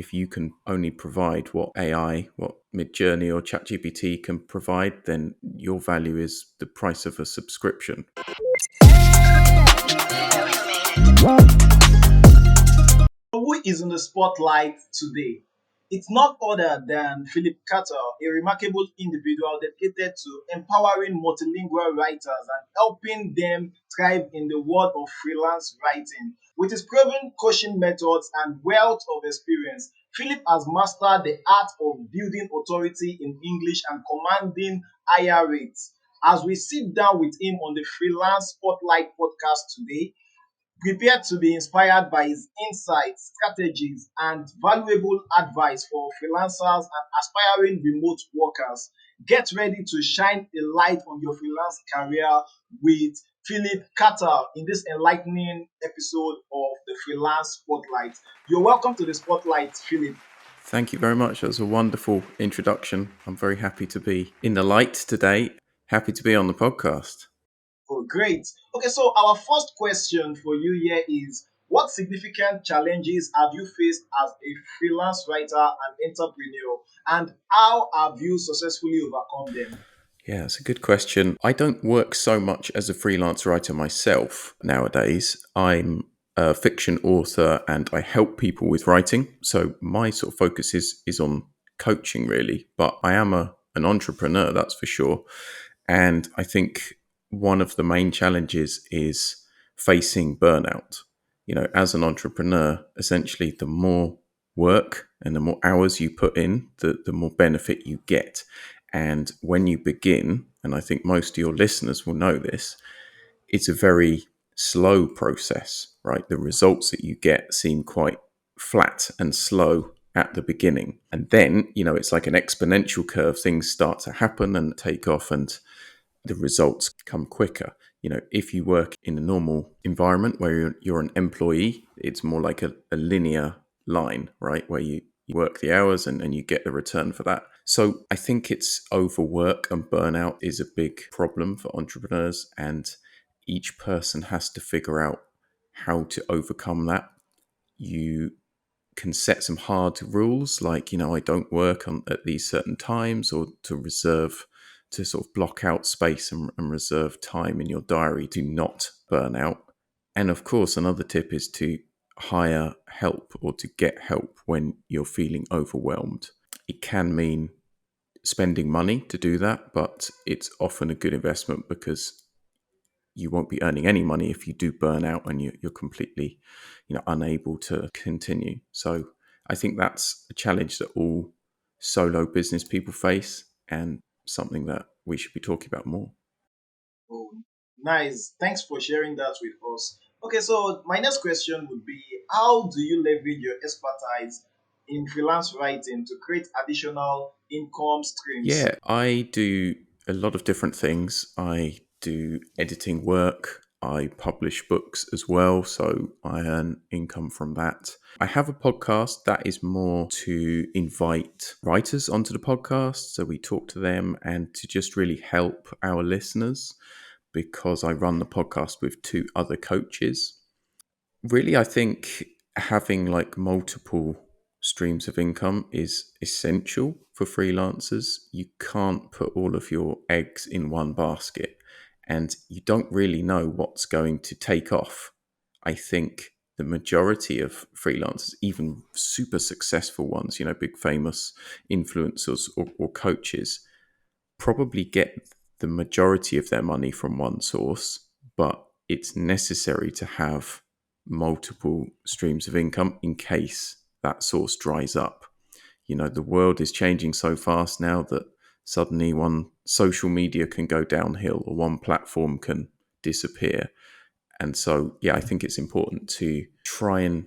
if you can only provide what AI, what Midjourney or ChatGPT can provide, then your value is the price of a subscription. Who is in the spotlight today? It's not other than Philip Carter, a remarkable individual dedicated to empowering multilingual writers and helping them thrive in the world of freelance writing. With his proven coaching methods and wealth of experience, Philip has mastered the art of building authority in English and commanding higher rates. As we sit down with him on the Freelance Spotlight podcast today, prepare to be inspired by his insights, strategies, and valuable advice for freelancers and aspiring remote workers. Get ready to shine a light on your freelance career with Philip Carter in this enlightening episode of the Freelance Spotlight. You're welcome to the Spotlight, Philip. Thank you very much. That was a wonderful introduction. I'm very happy to be in the light today. Happy to be on the podcast. Oh, great. Okay, so our first question for you here is, what significant challenges have you faced as a freelance writer and entrepreneur, and how have you successfully overcome them? Yeah, it's a good question. I don't work so much as a freelance writer myself nowadays. I'm a fiction author and I help people with writing. So my sort of focus is on coaching really, but I am an entrepreneur, that's for sure. And I think one of the main challenges is facing burnout. As an entrepreneur, essentially the more work and the more hours you put in, the more benefit you get. And when you begin, and I think most of your listeners will know this, it's a very slow process, right? The results that you get seem quite flat and slow at the beginning. And then, it's like an exponential curve. Things start to happen and take off and the results come quicker. If you work in a normal environment where you're an employee, it's more like a linear line, right? Where you work the hours and you get the return for that. So I think it's overwork and burnout is a big problem for entrepreneurs, and each person has to figure out how to overcome that. You can set some hard rules like, I don't work at these certain times, or to sort of block out space and reserve time in your diary to not burn out. And of course, another tip is to hire help or to get help when you're feeling overwhelmed. It can mean spending money to do that, but it's often a good investment because you won't be earning any money if you do burn out and you're completely, unable to continue. So I think that's a challenge that all solo business people face, and something that we should be talking about more. Oh, nice. Thanks for sharing that with us. Okay, so my next question would be, how do you leverage your expertise in freelance writing to create additional income streams? Yeah, I do a lot of different things. I do editing work. I publish books as well, so I earn income from that. I have a podcast that is more to invite writers onto the podcast, so we talk to them and to just really help our listeners, because I run the podcast with two other coaches. Really, I think having like multiple streams of income is essential for freelancers. You can't put all of your eggs in one basket, and you don't really know what's going to take off. I think the majority of freelancers, even super successful ones, big famous influencers or coaches, probably get the majority of their money from one source, but it's necessary to have multiple streams of income in case that source dries up. The world is changing so fast now that suddenly one social media can go downhill or one platform can disappear. And so, yeah, I think it's important to try and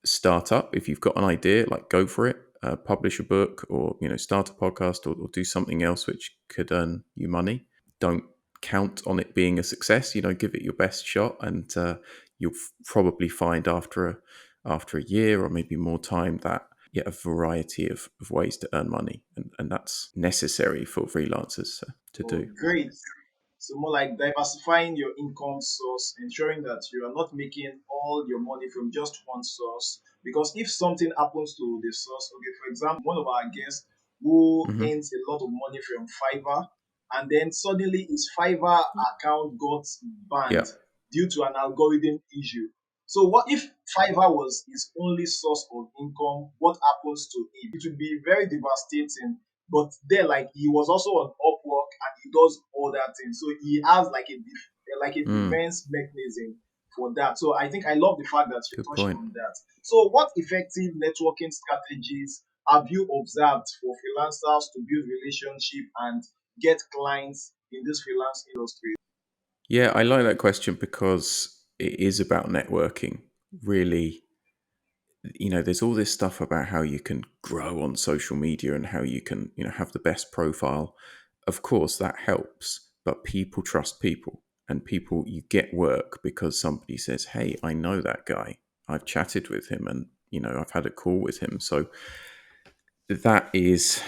start up. If you've got an idea, like go for it, publish a book, or start a podcast, or do something else which could earn you money. Don't count on it being a success. Give it your best shot, and you'll probably find after a year or maybe more time that a variety of ways to earn money, and that's necessary for freelancers to Oh, do. great. So more like diversifying your income source, ensuring that you are not making all your money from just one source. Because if something happens to the source, okay, for example, one of our guests who Hmm. earns a lot of money from Fiverr, and then suddenly his Fiverr account got Yeah. banned due to an algorithm issue. So what if Fiverr was his only source of income? What happens to him? It would be very devastating. But there, like he was also on Upwork and he does all that thing. So he has like a Mm, defense mechanism for that. So I think I love the fact that you good touched point. on that. So what effective networking strategies have you observed for freelancers to build relationship and get clients in this freelance industry? Yeah, I like that question because it is about networking. Really, there's all this stuff about how you can grow on social media and how you can, have the best profile. Of course, that helps, but people trust people, and people, you get work because somebody says, "Hey, I know that guy. I've chatted with him and, I've had a call with him." So that is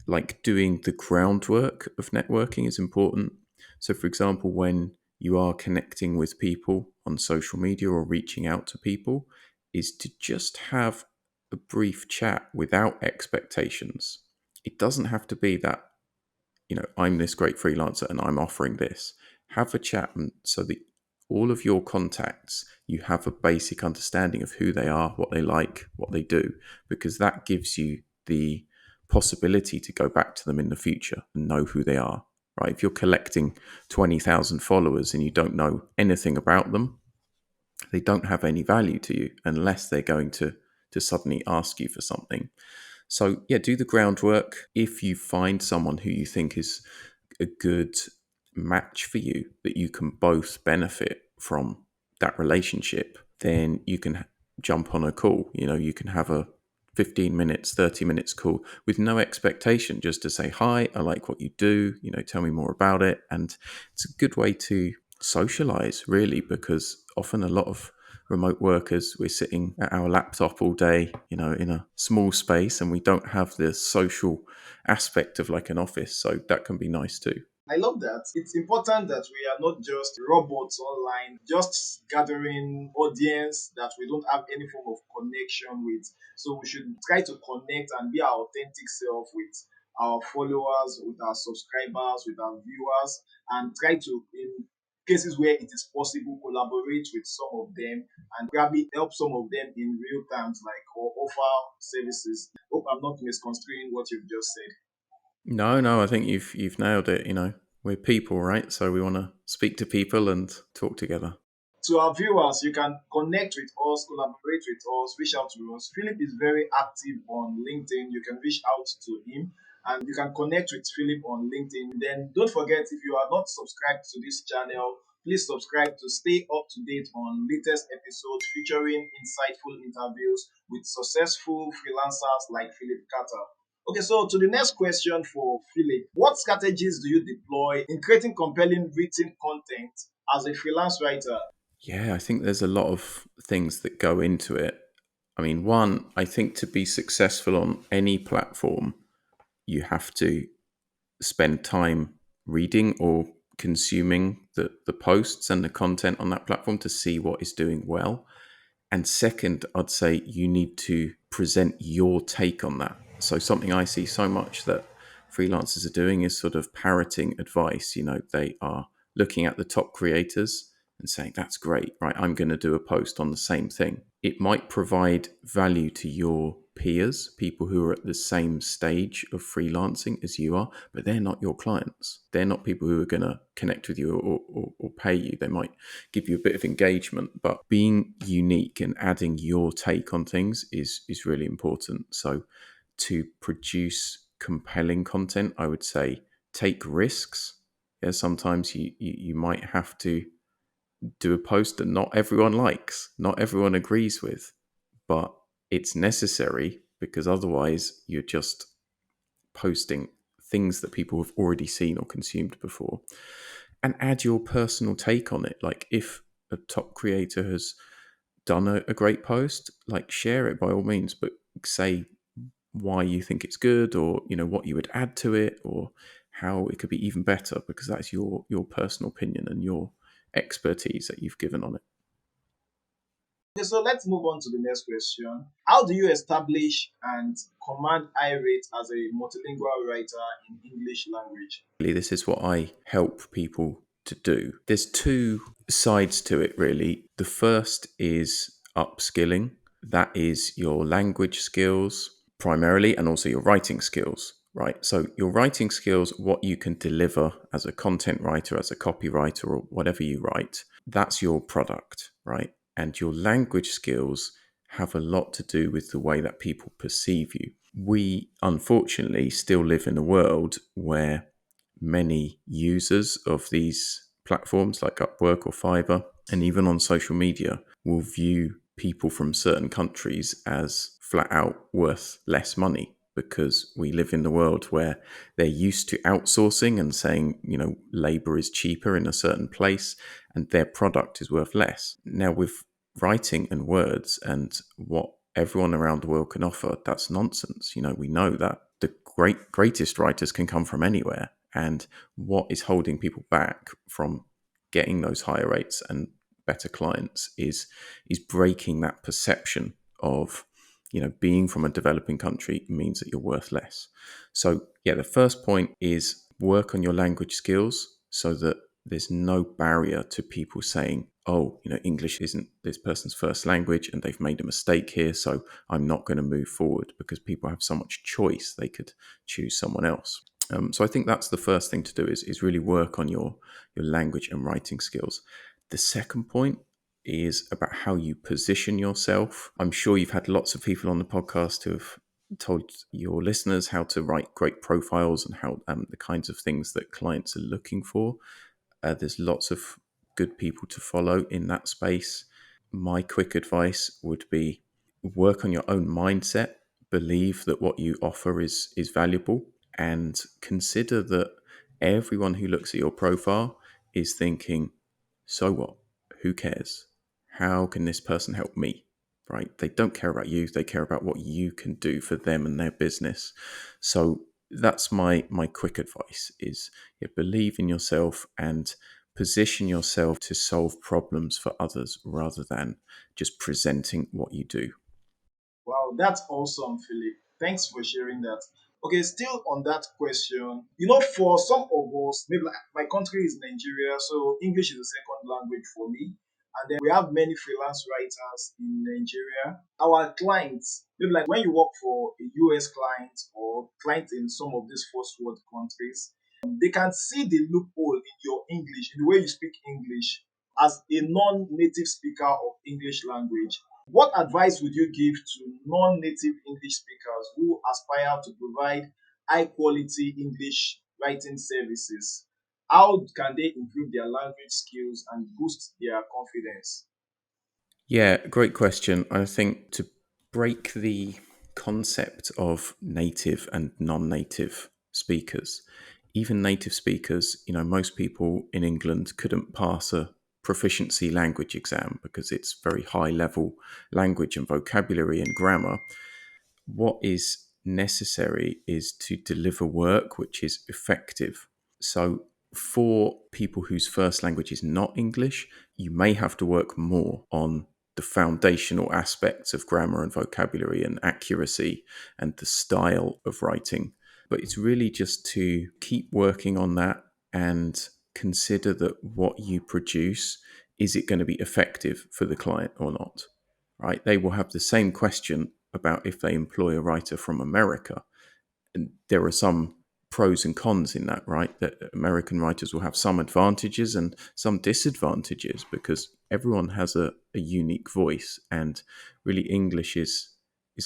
like doing the groundwork of networking is important. So, for example, when you are connecting with people on social media or reaching out to people, is to just have a brief chat without expectations. It doesn't have to be that, I'm this great freelancer and I'm offering this. Have a chat so that all of your contacts, you have a basic understanding of who they are, what they like, what they do, because that gives you the possibility to go back to them in the future and know who they are, right? If you're collecting 20,000 followers and you don't know anything about them, they don't have any value to you unless they're going to suddenly ask you for something. So, yeah, do the groundwork. If you find someone who you think is a good match for you, that you can both benefit from that relationship, then you can jump on a call. You can have a 15 minutes, 30 minutes call with no expectation, just to say, "Hi, I like what you do, tell me more about it." And it's a good way to socialize, really, because often a lot of remote workers, we're sitting at our laptop all day, in a small space, and we don't have the social aspect of like an office. So that can be nice too. I love that. It's important that we are not just robots online, just gathering audience that we don't have any form of connection with. So we should try to connect and be our authentic self with our followers, with our subscribers, with our viewers, and try to, in cases where it is possible, collaborate with some of them and probably help some of them in real times, like or offer services. Hope I'm not misconstruing what you've just said. No, no, I think you've nailed it. We're people, right? So we want to speak to people and talk together. To our viewers, you can connect with us, collaborate with us, reach out to us. Philip is very active on LinkedIn. You can reach out to him and you can connect with Philip on LinkedIn. Then don't forget, if you are not subscribed to this channel, please subscribe to stay up to date on latest episodes featuring insightful interviews with successful freelancers like Philip Carter. Okay, so to the next question for Philip, what strategies do you deploy in creating compelling written content as a freelance writer? Yeah, I think there's a lot of things that go into it. I mean, one, I think to be successful on any platform, you have to spend time reading or consuming the posts and the content on that platform to see what is doing well. And second, I'd say you need to present your take on that. So, something I see so much that freelancers are doing is sort of parroting advice. They are looking at the top creators and saying, "That's great, right? I'm going to do a post on the same thing." It might provide value to your peers, people who are at the same stage of freelancing as you are, but they're not your clients. They're not people who are going to connect with you or pay you. They might give you a bit of engagement, but being unique and adding your take on things is really important. So to produce compelling content, I would say take risks. Yeah, sometimes you might have to do a post that not everyone likes, not everyone agrees with, but it's necessary because otherwise you're just posting things that people have already seen or consumed before, and add your personal take on it. Like if a top creator has done a great post, like share it by all means, but say why you think it's good, or what you would add to it, or how it could be even better, because that's your personal opinion and your expertise that you've given on it. Okay, so let's move on to the next question. How do you establish and command high rate as a multilingual writer in English language? Really, this is what I help people to do. There's two sides to it, really. The first is upskilling. That is your language skills primarily, and also your writing skills, right? So, your writing skills, what you can deliver as a content writer, as a copywriter, or whatever you write, that's your product, right? And your language skills have a lot to do with the way that people perceive you. We unfortunately still live in a world where many users of these platforms like Upwork or Fiverr, and even on social media, will view people from certain countries as flat out worth less money, because we live in the world where they're used to outsourcing and saying, labor is cheaper in a certain place and their product is worth less. Now, with writing and words and what everyone around the world can offer, that's nonsense. We know that the greatest writers can come from anywhere. And what is holding people back from getting those higher rates and better clients is breaking that perception of, being from a developing country means that you're worth less. So yeah, the first point is work on your language skills so that there's no barrier to people saying, oh, English isn't this person's first language and they've made a mistake here, so I'm not going to move forward, because people have so much choice, they could choose someone else. So I think that's the first thing to do is really work on your language and writing skills. The second point is about how you position yourself. I'm sure you've had lots of people on the podcast who have told your listeners how to write great profiles and how the kinds of things that clients are looking for. There's lots of good people to follow in that space. My quick advice would be work on your own mindset, believe that what you offer is valuable, and consider that everyone who looks at your profile is thinking, so what? Who cares? How can this person help me? Right? They don't care about you, they care about what you can do for them and their business. So that's my quick advice is believe in yourself and position yourself to solve problems for others rather than just presenting what you do. Wow, that's awesome, Philip. Thanks for sharing that. Okay, still on that question, for some of us, maybe like my country is Nigeria, so English is a second language for me. And then we have many freelance writers in Nigeria. Our clients, maybe like when you work for a US client or client in some of these first world countries, they can see the loophole in your English, in the way you speak English, as a non-native speaker of English language. What advice would you give to non-native English speakers who aspire to provide high-quality English writing services? How can they improve their language skills and boost their confidence? Yeah, great question. I think to break the concept of native and non-native speakers, even native speakers, most people in England couldn't pass a proficiency language exam because it's very high level language and vocabulary and grammar. What is necessary is to deliver work which is effective. So, for people whose first language is not English, you may have to work more on the foundational aspects of grammar and vocabulary and accuracy and the style of writing. But it's really just to keep working on that and consider that what you produce, is it going to be effective for the client or not? Right? They will have the same question about if they employ a writer from America. And there are some pros and cons in that, right? That American writers will have some advantages and some disadvantages because everyone has a unique voice, and really English is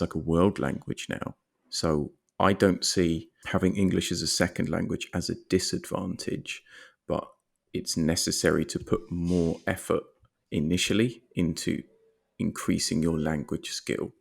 like a world language now. So I don't see having English as a second language as a disadvantage, but it's necessary to put more effort initially into increasing your language skill.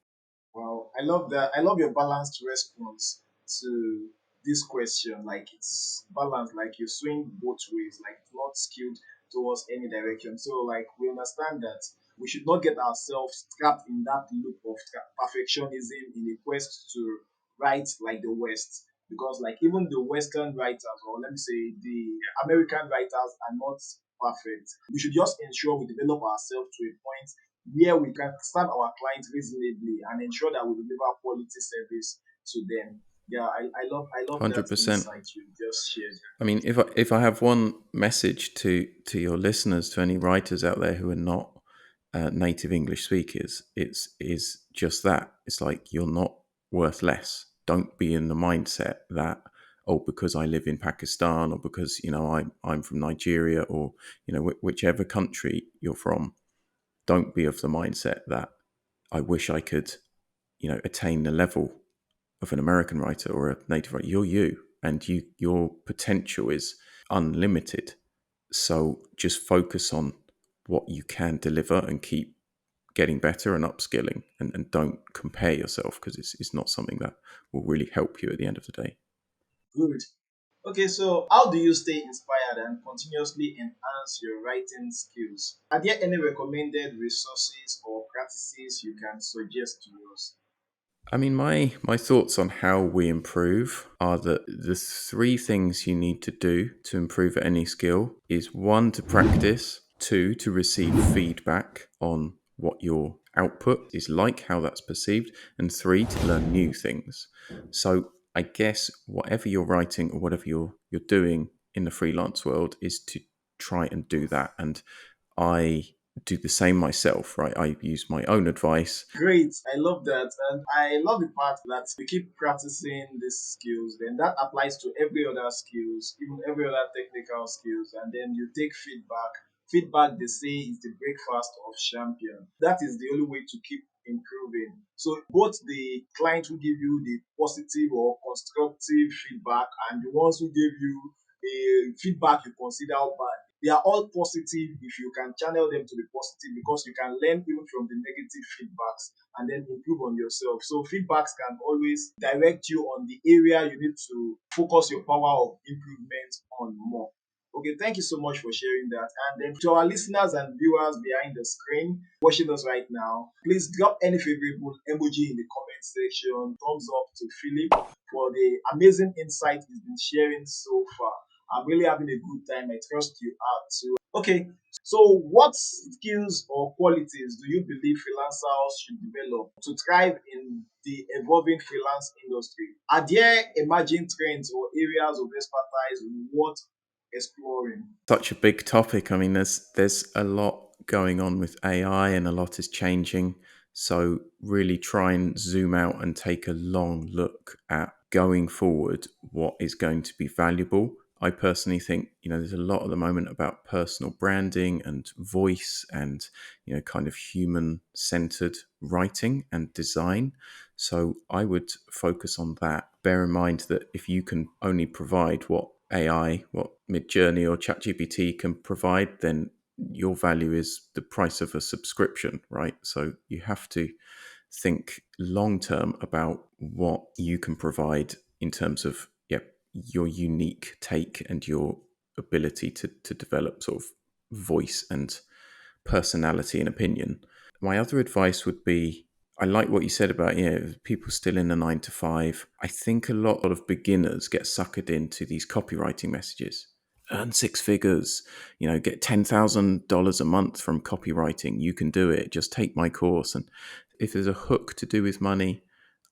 Wow, I love that. I love your balanced response to this question. Like it's balanced, like you swing both ways, like it's not skewed towards any direction. So like we understand that we should not get ourselves trapped in that loop of perfectionism in a quest to write like the West. because like even the Western writers, or let me say the American writers, are not perfect. We should just ensure we develop ourselves to a point where we can serve our clients reasonably and ensure that we deliver quality service to them. Yeah, I love that 100%. insight you just shared. I mean, if I have one message to your listeners, to any writers out there who are not native English speakers, it's is just that. It's like you're not worth less. Don't be in the mindset that, oh, because I live in Pakistan, or because I'm from Nigeria, or whichever country you're from. Don't be of the mindset that I wish I could attain the level of an American writer or a native writer. You're you, and your potential is unlimited. So just focus on what you can deliver and keep getting better and upskilling, and don't compare yourself, because it's not something that will really help you at the end of the day. Good. Okay, so how do you stay inspired and continuously enhance your writing skills? Are there any recommended resources or practices you can suggest to us? I mean, my thoughts on how we improve are that the three things you need to do to improve at any skill is: one, to practice; two, to receive feedback on what your output is like, how that's perceived; and three, to learn new things. So I guess whatever you're writing or whatever you're doing in the freelance world is to try and do that. And I do the same myself, right? I use my own advice. Great, I love that. And I love the part that we keep practicing these skills. Then that applies to every other skills, even every other technical skills. And then you take feedback. Feedback, they say, is the breakfast of champion. That is the only way to keep improving. So both the client who give you the positive or constructive feedback and the ones who give you a feedback you consider bad, they are all positive if you can channel them to be positive, because you can learn even from the negative feedbacks and then improve on yourself. So feedbacks can always direct you on the area you need to focus your power of improvement on more. Okay, thank you so much for sharing that. And then to our listeners and viewers behind the screen watching us right now, please drop any favorable emoji in the comment section. Thumbs up to Philip for the amazing insight he's been sharing so far. I'm really having a good time. I trust you are too. Okay, so what skills or qualities do you believe freelancers should develop to thrive in the evolving freelance industry? Are there emerging trends or areas of expertise worth exploring? Such a big topic. I mean, there's a lot going on with AI, and a lot is changing. So really try and zoom out and take a long look at, going forward, what is going to be valuable. I personally think, there's a lot at the moment about personal branding and voice, and, kind of human centered writing and design. So I would focus on that. Bear in mind that if you can only provide what AI, what Midjourney or ChatGPT can provide, then your value is the price of a subscription, right? So you have to think long term about what you can provide in terms of your unique take and your ability to develop sort of voice and personality and opinion. My other advice would be, I like what you said about people still in the 9 to 5. I think a lot of beginners get suckered into these copywriting messages. Earn 6 figures, get $10,000 a month from copywriting. You can do it. Just take my course. And if there's a hook to do with money,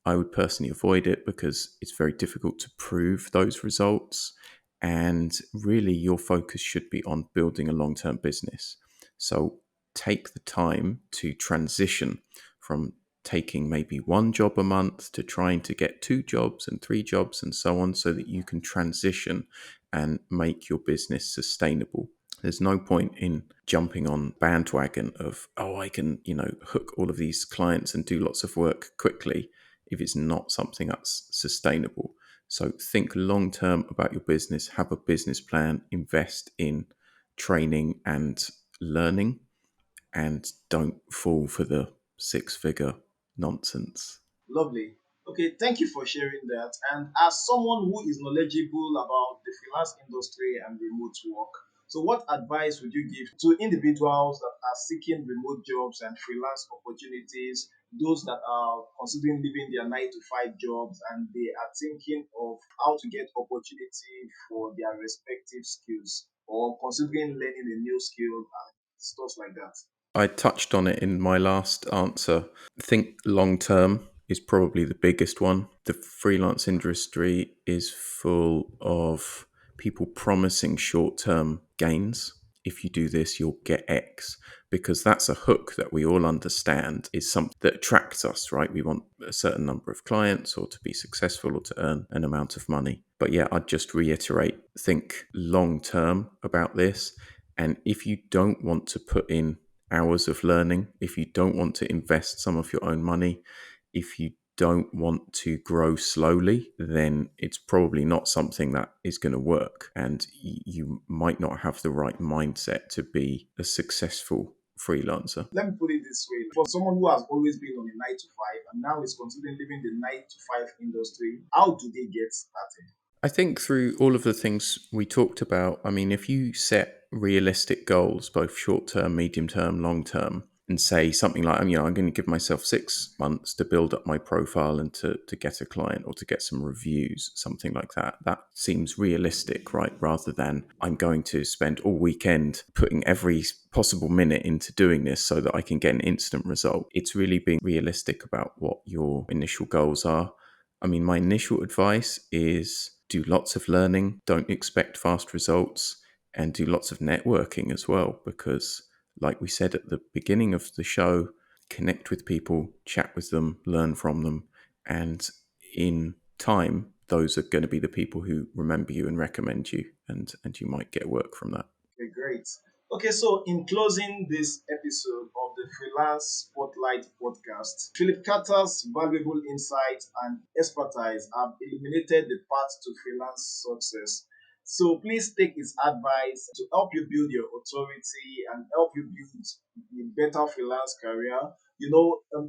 I would personally avoid it, because it's very difficult to prove those results. And really, your focus should be on building a long-term business. So take the time to transition from taking maybe one job a month to trying to get 2 jobs and 3 jobs and so on, so that you can transition and make your business sustainable. There's no point in jumping on bandwagon of, oh, I can, hook all of these clients and do lots of work quickly, if it's not something that's sustainable. So think long term about your business, have a business plan, invest in training and learning, and don't fall for the 6 figure nonsense. Lovely. Okay, thank you for sharing that. And as someone who is knowledgeable about the freelance industry and remote work, so what advice would you give to individuals that are seeking remote jobs and freelance opportunities those that are considering leaving their 9 to 5 jobs and they are thinking of how to get opportunity for their respective skills or considering learning a new skill and stuff like that. I touched on it in my last answer. I think long term is probably the biggest one. The freelance industry is full of people promising short term gains. If you do this, you'll get X, because that's a hook that we all understand is something that attracts us, right? We want a certain number of clients or to be successful or to earn an amount of money. But yeah, I'd just reiterate, think long term about this. And if you don't want to put in hours of learning, if you don't want to invest some of your own money, if you don't want to grow slowly, then it's probably not something that is going to work. And you might not have the right mindset to be a successful freelancer. Let me put it this way: for someone who has always been on a 9 to 5 and now is considering leaving the 9 to 5 industry, how do they get started? I think through all of the things we talked about, I mean, if you set realistic goals, both short term, medium term, long term, and say something like, I'm going to give myself 6 months to build up my profile and to get a client or to get some reviews, something like that. That seems realistic, right? Rather than I'm going to spend all weekend putting every possible minute into doing this so that I can get an instant result. It's really being realistic about what your initial goals are. I mean, my initial advice is do lots of learning, don't expect fast results, and do lots of networking as well, because like we said at the beginning of the show, connect with people, chat with them, learn from them, and in time, those are going to be the people who remember you and recommend you, and you might get work from that. Okay, great. Okay, so in closing this episode of the Freelance Spotlight podcast, Philip Carter's valuable insights and expertise have illuminated the path to freelance success. So please take his advice to help you build your authority and help you build a better freelance career.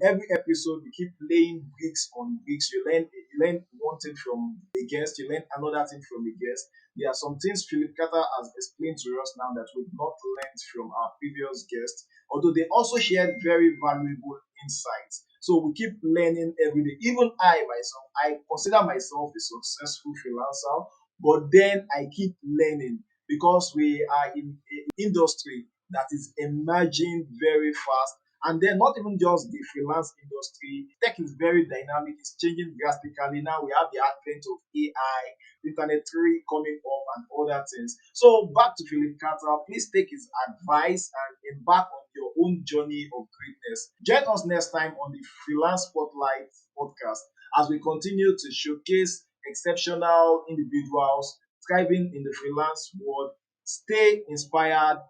Every episode we keep laying bricks on bricks. You learn one thing from a guest, you learn another thing from a guest. There are some things Philip Carter has explained to us now that we've not learned from our previous guests, although they also shared very valuable insights. So we keep learning every day. Even I myself, I consider myself a successful freelancer, but then I keep learning because we are in an industry that is emerging very fast. And then not even just the freelance industry, tech is very dynamic, it's changing drastically. Now we have the advent of AI, internet three coming up and other things. So back to Philip Carter, please take his advice and embark on your own journey of greatness. Join us next time on the Freelance Spotlight podcast as we continue to showcase exceptional individuals thriving in the freelance world. Stay inspired,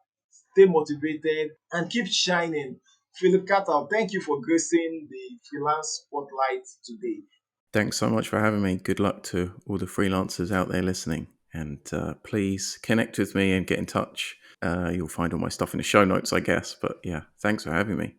stay motivated, and keep shining. Philip Carter, thank you for gracing the Freelance Spotlight today. Thanks so much for having me. Good luck to all the freelancers out there listening. And please connect with me and get in touch. You'll find all my stuff in the show notes, I guess. But yeah, thanks for having me.